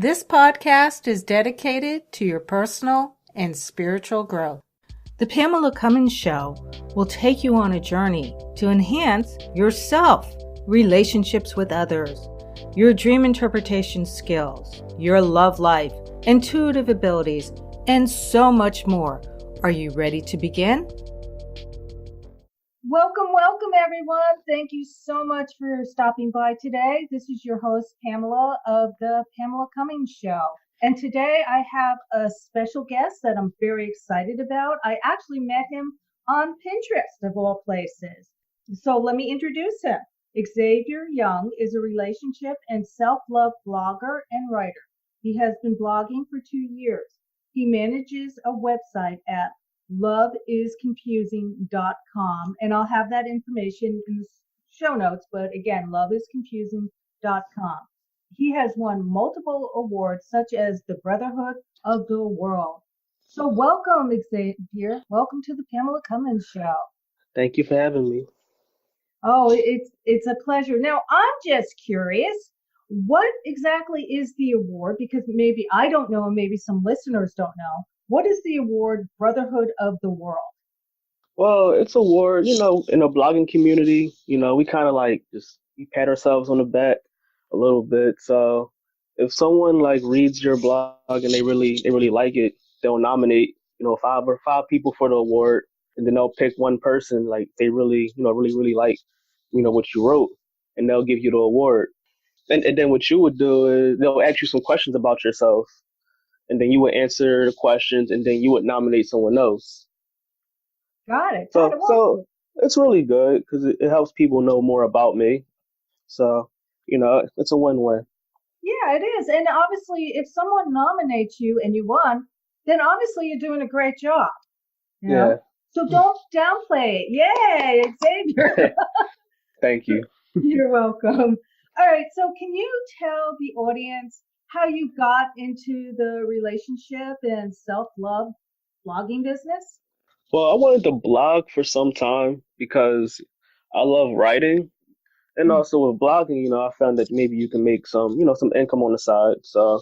This podcast is dedicated to your personal and spiritual growth. The Pamela Cummins Show will take you on a journey to enhance yourself, relationships with others, your dream interpretation skills, your love life, intuitive abilities, and so much more. Are you ready to begin? Welcome, everyone. Thank you so much for stopping by today. This is your host, Pamela, of the Pamela Cummins Show. And today I have a special guest that I'm very excited about. I actually met him on Pinterest, of all places. So let me introduce him. Xavier Young is a relationship and self-love blogger and writer. He has been blogging for 2 years. He manages a website at loveisconfusing.com, and I'll have that information in the show notes, but again, loveisconfusing.com. He has won multiple awards such as the Brotherhood of the World. So welcome, Xavier. Welcome to the Pamela Cummins Show. Thank you for having me. Oh, it's a pleasure. Now, I'm just curious, what exactly is the award? Because maybe I don't know, and maybe some listeners don't know. What is the award Brotherhood of the World? Well, it's a award, in the blogging community, we kind of like we pat ourselves on the back a little bit. So if someone like reads your blog and they really like it, they'll nominate, five people for the award, and then they'll pick one person like they really like, what you wrote, and they'll give you the award. And then what you would do is they'll ask you some questions about yourself, and then you would answer the questions, and then you would nominate someone else. Got it. So it's really good because it helps people know more about me. So, it's a win-win. Yeah, it is. And obviously, if someone nominates you and you won, then obviously you're doing a great job. You know? Yeah. So don't downplay it. Yay, Xavier. Thank you. You're welcome. All right. So can you tell the audience how you got into the relationship and self-love blogging business? Well, I wanted to blog for some time because I love writing. And Mm. also with blogging, I found that maybe you can make some income on the side. So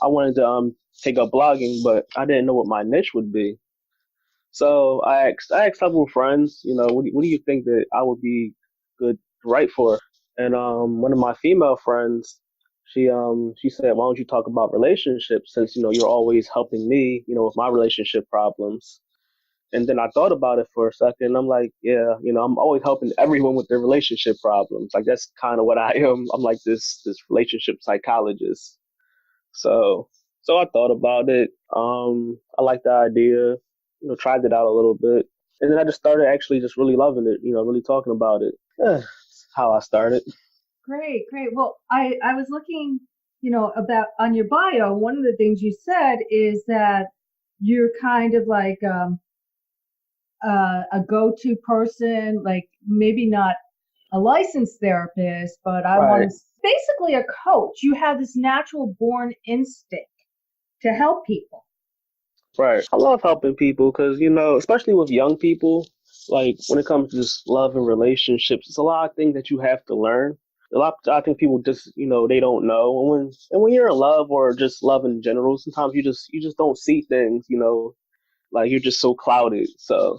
I wanted to take up blogging, but I didn't know what my niche would be. So I asked several friends, what do you think that I would be good to write for? And one of my female friends, she said, why don't you talk about relationships since you're always helping me, with my relationship problems. And then I thought about it for a second. I'm like, yeah, I'm always helping everyone with their relationship problems. Like that's kind of what I am. I'm like this relationship psychologist. So so I thought about it. I liked the idea, tried it out a little bit. And then I just started actually just really loving it, really talking about it. Yeah, that's how I started. Great, great. Well, I was looking, about on your bio. One of the things you said is that you're kind of like a go-to person, like maybe not a licensed therapist, but I want Right. to basically a coach. You have this natural born instinct to help people. Right. I love helping people because, especially with young people, like when it comes to just love and relationships, it's a lot of things that you have to learn. I think people just, they don't know. And when you're in love or just love in general, sometimes you just don't see things, like you're just so clouded. So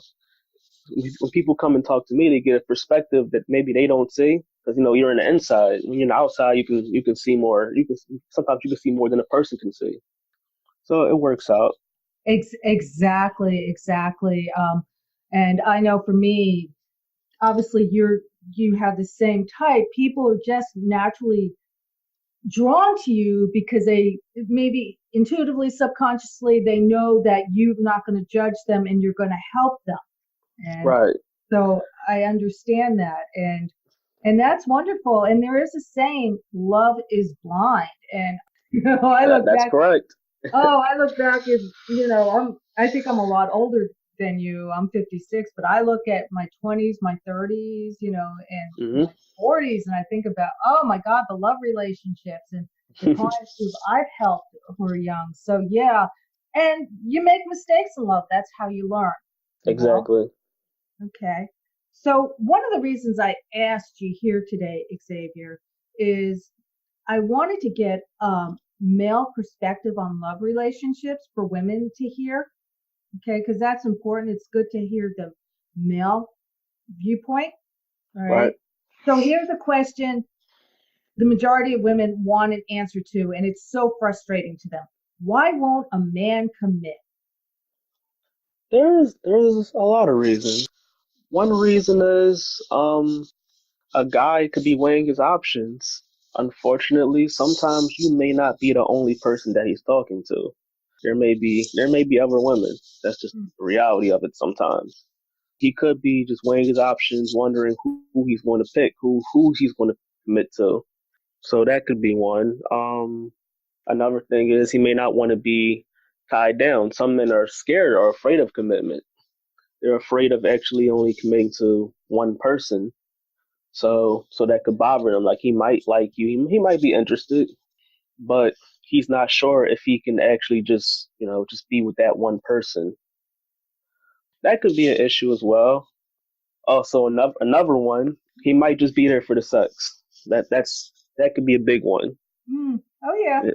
when people come and talk to me, they get a perspective that maybe they don't see because, you're on the inside. When you're on the outside, you can see more. Sometimes you can see more than a person can see. So it works out. Exactly. And I know for me, obviously you have the same type. People are just naturally drawn to you because they maybe intuitively, subconsciously, they know that you're not going to judge them and you're going to help them. And Right. so I understand that. And that's wonderful. And there is a saying, love is blind. And I look That's back. correct. Oh, I look back at, I think I'm a lot older than you. I'm 56, but I look at my 20s, my 30s, and Hmm. my 40s, and I think about, oh my God, the love relationships and the clients who I've helped who are young. So yeah, and you make mistakes in love. That's how you learn, you know? Exactly. Okay. So one of the reasons I asked you here today, Xavier, is I wanted to get male perspective on love relationships for women to hear. Okay, because that's important. It's good to hear the male viewpoint. All Right. right. So here's a question the majority of women want an answer to, and it's so frustrating to them. Why won't a man commit? There's a lot of reasons. One reason is a guy could be weighing his options. Unfortunately, sometimes you may not be the only person that he's talking to. There may be other women. That's just the reality of it sometimes. He could be just weighing his options, wondering who he's going to pick, who he's going to commit to. So that could be one. Another thing is he may not want to be tied down. Some men are scared or afraid of commitment. They're afraid of actually only committing to one person. So that could bother him. Like he might like you, he might be interested, but he's not sure if he can actually just be with that one person. That could be an issue as well. Also, another one, he might just be there for the sex. That could be a big one. Oh, yeah.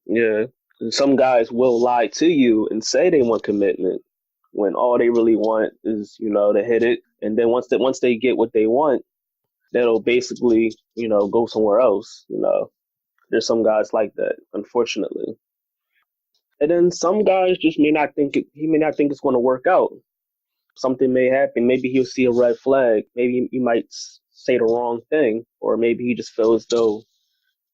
Yeah. Some guys will lie to you and say they want commitment when all they really want is, to hit it. And then once they get what they want, that'll basically, go somewhere else. There's some guys like that, unfortunately. And then some guys just he may not think it's going to work out. Something may happen. Maybe he'll see a red flag. Maybe you might say the wrong thing, or maybe he just feels as though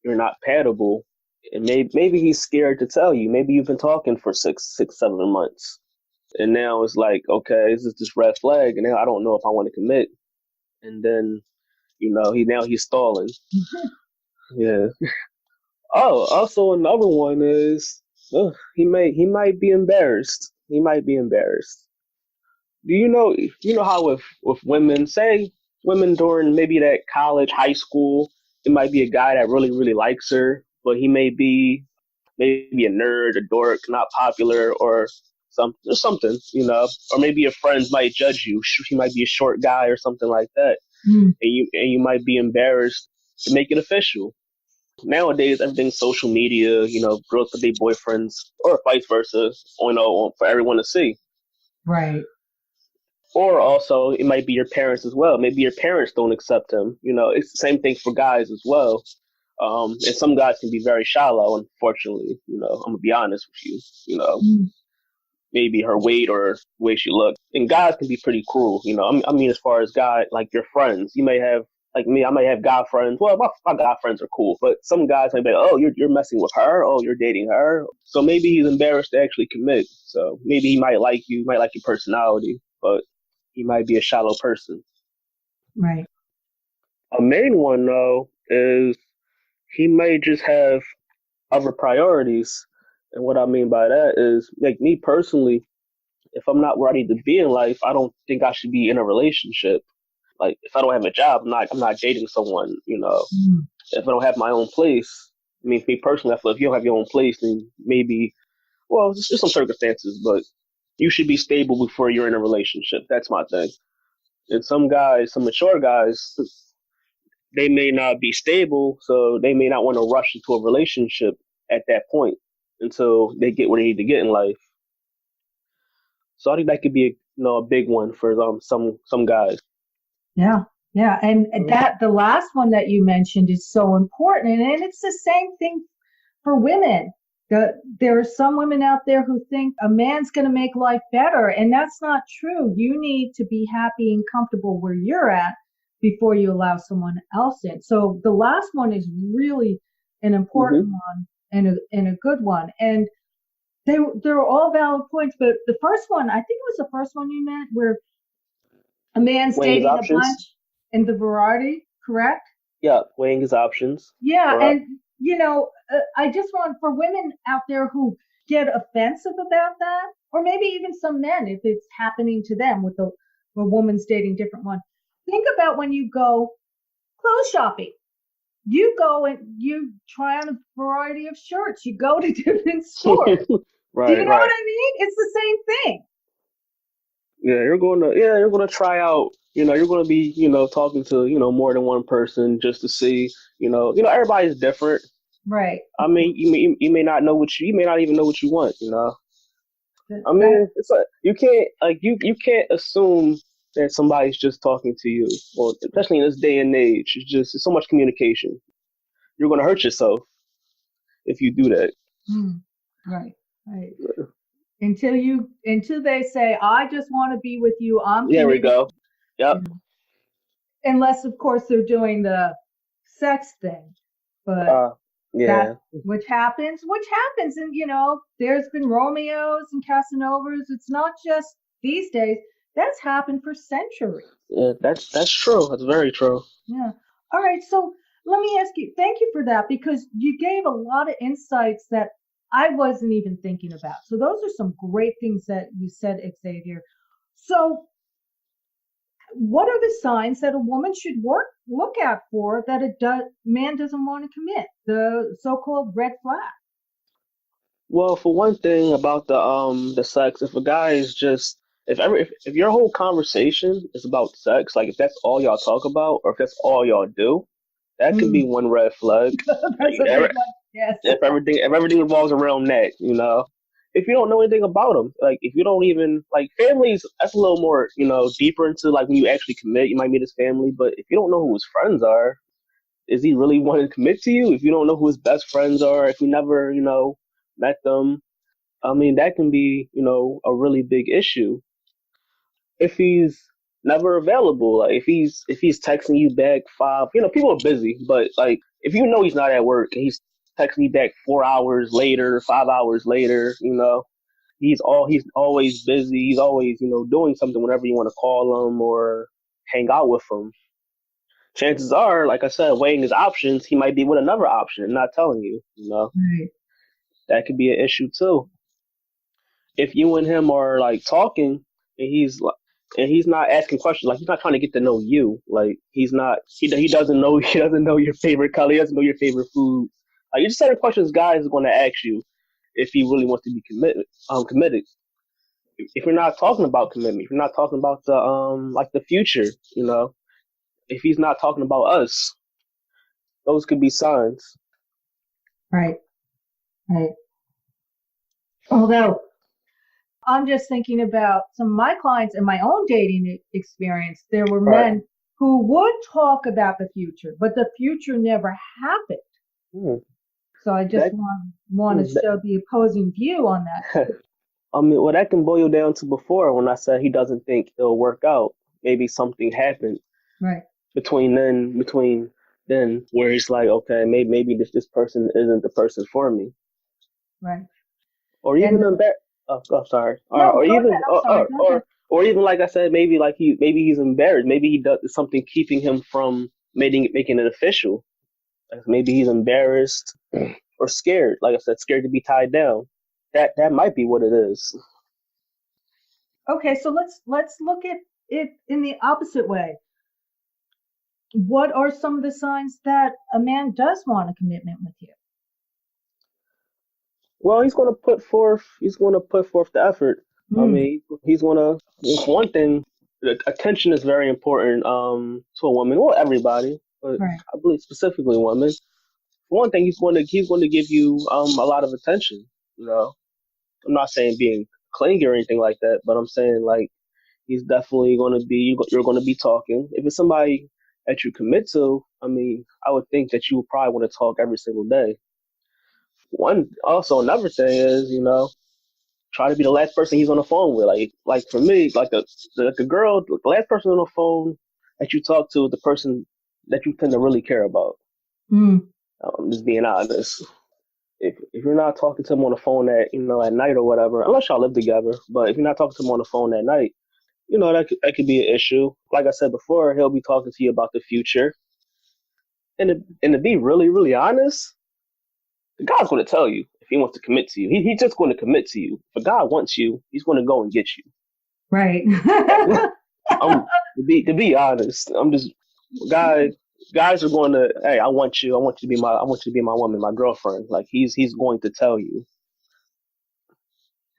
you're not compatible, and maybe he's scared to tell you. Maybe you've been talking for 7 months, and now it's like, okay, this is this red flag, and now I don't know if I want to commit. And then, he's stalling. Yeah. Oh, also another one is he might be embarrassed. He might be embarrassed. Do you know how with women, say women during maybe that college, high school, it might be a guy that really, really likes her, but he may be maybe a nerd, a dork, not popular, or something, or maybe your friends might judge you. He might be a short guy or something like that, and you might be embarrassed to make it official. Nowadays, everything's social media. Girls with their boyfriends, or vice versa. For everyone to see. Right. Or also, it might be your parents as well. Maybe your parents don't accept him. It's the same thing for guys as well. And some guys can be very shallow, unfortunately. I'm gonna be honest with you. Maybe her weight or the way she looked. And guys can be pretty cruel. I mean, as far as guys, like your friends, you may have, like me, I might have guy friends. Well, my guy friends are cool, but some guys might be like, oh, you're messing with her. Oh, you're dating her. So maybe he's embarrassed to actually commit. So maybe he might like you, might like your personality, but he might be a shallow person. Right. A main one, though, is he may just have other priorities. And what I mean by that is, like me personally, if I'm not ready to be in life, I don't think I should be in a relationship. Like if I don't have a job, I'm not dating someone. If I don't have my own place, I mean, for me personally, I feel if you don't have your own place, then maybe, well, just some circumstances, but you should be stable before you're in a relationship. That's my thing. And some guys, some mature guys, they may not be stable, so they may not want to rush into a relationship at that point until they get where they need to get in life. So I think that could be a big one for some guys. Yeah. Yeah. And that the last one that you mentioned is so important. And it's the same thing for women. There are some women out there who think a man's going to make life better, and that's not true. You need to be happy and comfortable where you're at before you allow someone else in. So the last one is really an important one and a good one. And they're all valid points, but the first one, I think it was the first one you meant, where a man's Weighing his dating a options. bunch in the variety, correct? Yeah, weighing his options. Yeah, Correct. and I just want for women out there who get offensive about that, or maybe even some men, if it's happening to them with a woman's dating different one. Think about when you go clothes shopping. You go and you try on a variety of shirts. You go to different stores. Do Right, you know right. what I mean? It's the same thing. You're gonna try out. You're gonna be talking to more than one person just to see. Everybody's different. Right. I mean, you may not know you may not even know what you want. I That, mean, it's like you can't assume that somebody's just talking to you. Well, especially in this day and age, it's so much communication. You're gonna hurt yourself if you do that. mm, right. Right. Until they say, I just want to be with you, I'm There we committed, go. you Yep. know, unless of course they're doing the sex thing. But Uh, that yeah. which happens, and there's been Romeos and Casanovas. It's not just these days. That's happened for centuries. Yeah, that's true. That's very true. Yeah. All right. So let me ask you, thank you for that because you gave a lot of insights that I wasn't even thinking about. So those are some great things that you said, Xavier. So what are the signs that a woman should look out for that man doesn't want to commit? The so-called red flag. Well, for one thing about the sex, if a guy is just if your whole conversation is about sex, like if that's all y'all talk about, or if that's all y'all do, that could be Mm, one red flag. that's a big one. Yes. If everything revolves around that. If you don't know anything about them, like if you don't even like families, that's a little more deeper into like when you actually commit, you might meet his family, but if you don't know who his friends are, is he really wanting to commit to you? If you don't know who his best friends are, if you never met them, I mean that can be a really big issue. If he's never available, like if he's texting you back five, people are busy, but like if you know he's not at work and he's texting you back 4 hours later, 5 hours later, he's always busy. He's always doing something whenever you want to call him or hang out with him. Chances are, like I said, weighing his options, he might be with another option and not telling you. Right. That could be an issue too. If you and him are like talking and he's not asking questions, like he's not trying to get to know you, like he doesn't know he doesn't know your favorite color, he doesn't know your favorite food. Like you just certain questions guys are going to ask you if he really wants to be committed. If you're not talking about commitment, if you're not talking about the like the future, if he's not talking about us, those could be signs. Right. Right. Although I'm just thinking about some of my clients and my own dating experience. There were Right. men who would talk about the future, but the future never happened. Hmm. So I just That, want to hmm, show the opposing view on that that too. I mean, well, that can boil down to before when I said he doesn't think it'll work out. Maybe something happened Right. between then where he's like, okay, maybe this person isn't the person for me, Right. or And even embarrassed. Oh, sorry. no, Or go ahead. even I'm sorry. Go ahead. or even like I said, maybe he's embarrassed. Maybe he does something keeping him from making it official. Like maybe he's embarrassed or scared. Like I said, scared to be tied down. That might be what it is. Okay, so let's look at it in the opposite way. What are some of the signs that a man does want a commitment with you? Well, he's going to put forth the effort. I Hmm. mean, he's going to. For one thing, attention is very important to a woman or everybody, but Right. I believe specifically women. For one thing, he's going to give you a lot of attention. You know, I'm not saying being clingy or anything like that, but I'm saying like he's definitely going to be you're going to be talking. If it's somebody that you commit to, I mean, I would think that you would probably want to talk every single day. One also another thing is try to be the last person he's on the phone with. Like for me, like a girl, the last person on the phone that you talk to is the person that you tend to really care about. Hmm. I'm just being honest. If you're not talking to him on the phone at night or whatever, unless y'all live together, but if you're not talking to him on the phone at night, that could be an issue. Like I said before, he'll be talking to you about the future, and to be really really honest, the guy's going to tell you if he wants to commit to you. He's just going to commit to you. If a guy wants you, he's going to go and get you. Right. I'm to be honest. I'm just guys. Guys are going to. Hey, I want you. I want you to be my woman, my girlfriend. Like he's going to tell you.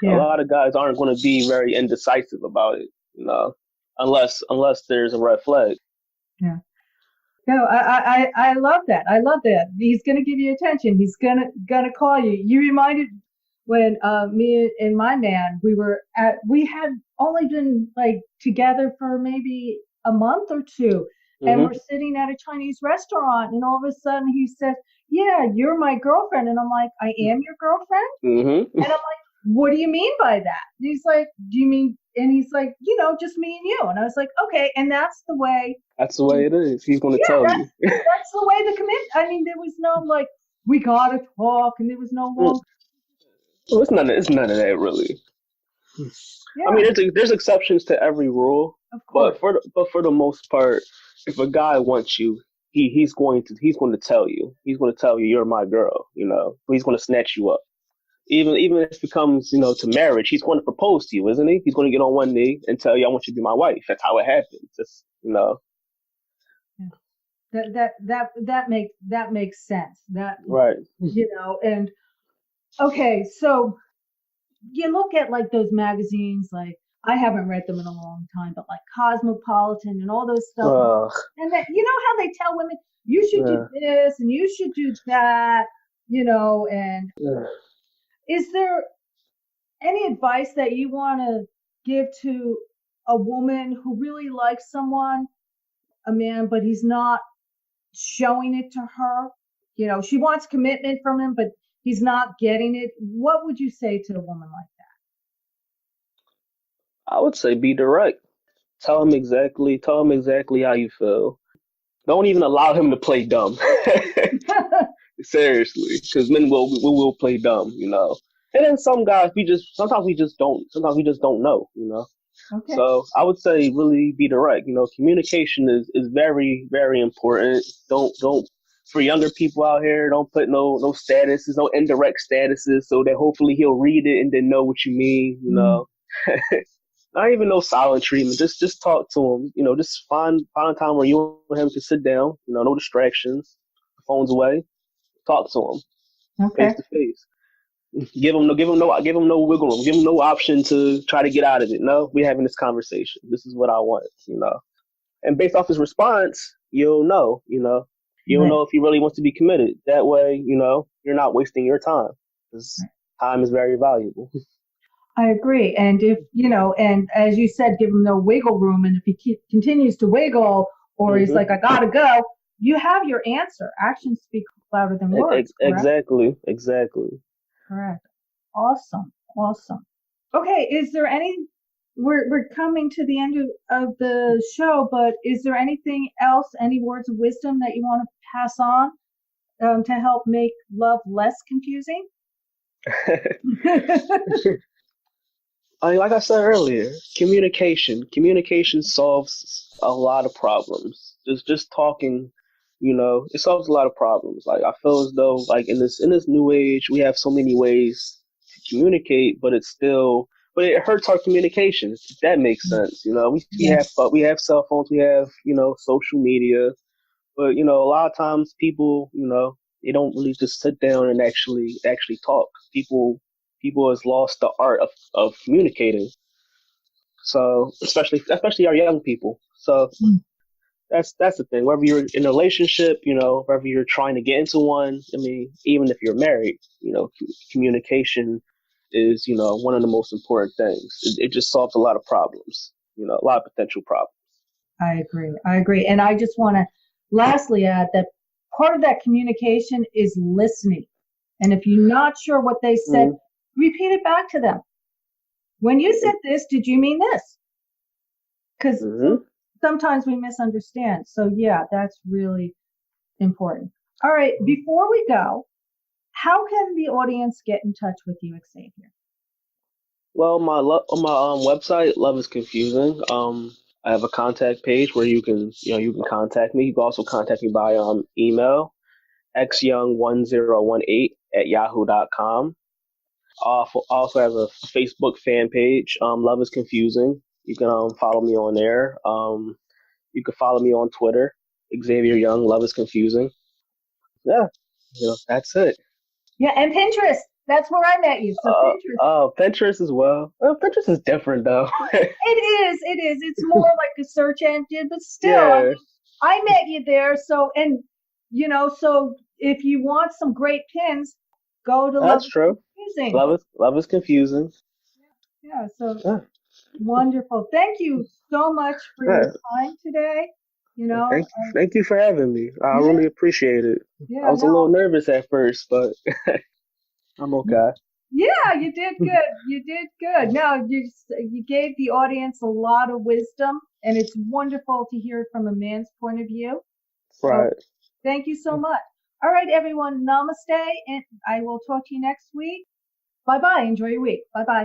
A Yeah. lot of guys aren't going to be very indecisive about it. Unless there's a red flag. Yeah. No, I love that. I love that. He's gonna give you attention. He's gonna call you. You reminded when me and my man we had only been like together for maybe a month or two, and we're Hmm. sitting at a Chinese restaurant, and all of a sudden he said, "Yeah, you're my girlfriend," and I'm like, "I am your girlfriend?" Hmm. And I'm like, "What do you mean by that?" And he's like, "Do you mean?" And he's like, "Just me and you." And I was like, "Okay." And that's the way. That's the way it is. He's going to Yeah, tell that's you. that's the way the commit. I mean, there was no like we gotta talk, and there was no long. Well, it's none of that really. I mean, Yeah, there's exceptions to every rule, of but course. for the most part, if a guy wants you, he's going to tell you. He's going to tell you you're my girl. You know, he's going to snatch you up. Even if it comes, to marriage, he's going to propose to you, isn't he? He's going to get on one knee and tell you, "I want you to be my wife." That's how it happens. Yeah. That makes sense. That Right. and okay, so you look at like those magazines, like I haven't read them in a long time, but like Cosmopolitan and all those stuff, Uh, and that how they tell women you should do yeah, this and you should do that, and yeah. is there any advice that you want to give to a woman who really likes someone, a man, but he's not showing it to her? She wants commitment from him, but he's not getting it. What would you say to a woman like I would say be direct. Tell him exactly how you feel. Don't even allow him to play dumb. that? Seriously, because men will play dumb, And then some guys sometimes we just don't know, Okay. So I would say really be direct. Communication is very very important. Don't for younger people out here, don't put no statuses, no indirect statuses, so that hopefully he'll read it and then know what you mean. Mm. Not even no silent treatment. Just talk to him. Just find a time where you and him can sit down. No distractions, phones away. Talk to him Okay. face to face. Give him no wiggle room. Give him no option to try to get out of it. No, we're having this conversation. This is what I want. And based off his response, you'll know. You'll Right. know if he really wants to be committed. That way, you're not wasting your time because time is very valuable. I agree. And if, and as you said, give him no wiggle room. And if he continues to wiggle or he's Hmm. like, I gotta go, you have your answer. Actions speak louder than words, correct? Exactly. Exactly. Correct. Awesome. Awesome. Okay. Is there we're coming to the end of the show, but is there anything else, any words of wisdom that you want to pass on to help make love less confusing? Like I said earlier, communication solves a lot of problems. Just talking, it solves a lot of problems. Like I feel as though like in this new age, we have so many ways to communicate, but it hurts our communication. If that makes sense. Yeah. We have cell phones, we have social media, but a lot of times people, they don't really just sit down and actually talk. People has lost the art of communicating. So especially our young people. So that's the thing. Whether you're in a relationship, whether you're trying to get into one. I mean, even if you're married, communication is one of the most important things. It just solves a lot of problems. A lot of potential problems. I agree. I agree. And I just want to lastly add that part of that communication is listening. And if you're not sure what they said, Mm-hmm. repeat it back to them. When you said this, did you mean this? Because Mm-hmm. sometimes we misunderstand. So, yeah, that's really important. All right. Before we go, how can the audience get in touch with you, Xavier? Well, on my website, Love is Confusing. I have a contact page where you can contact me. You can also contact me by email, xyoung1018@yahoo.com. Also have a Facebook fan page, Love is Confusing. You can follow me on there. You can follow me on Twitter, Xavier Young, Love is Confusing. Yeah, that's it. Yeah, and Pinterest. That's where I met you. So, Pinterest. Pinterest as well. Well, Pinterest is different though. It is. It is. It's more like a search engine, but still, I Yeah. mean, I met you there. So, and so if you want some great pins, go to Love That's is true. Confusing. Love is confusing. Yeah. So Yeah. wonderful. Thank you so much for your Yeah. time today. You know, Thank you for having me. I yeah, really appreciate it. I yeah, was a no, little nervous at first, but I'm okay. yeah, you did good. You did good. No, you gave the audience a lot of wisdom, and it's wonderful to hear it from a man's point of view. So Right. thank you so much. All right, everyone, namaste, and I will talk to you next week. Bye bye. Enjoy your week. Bye bye.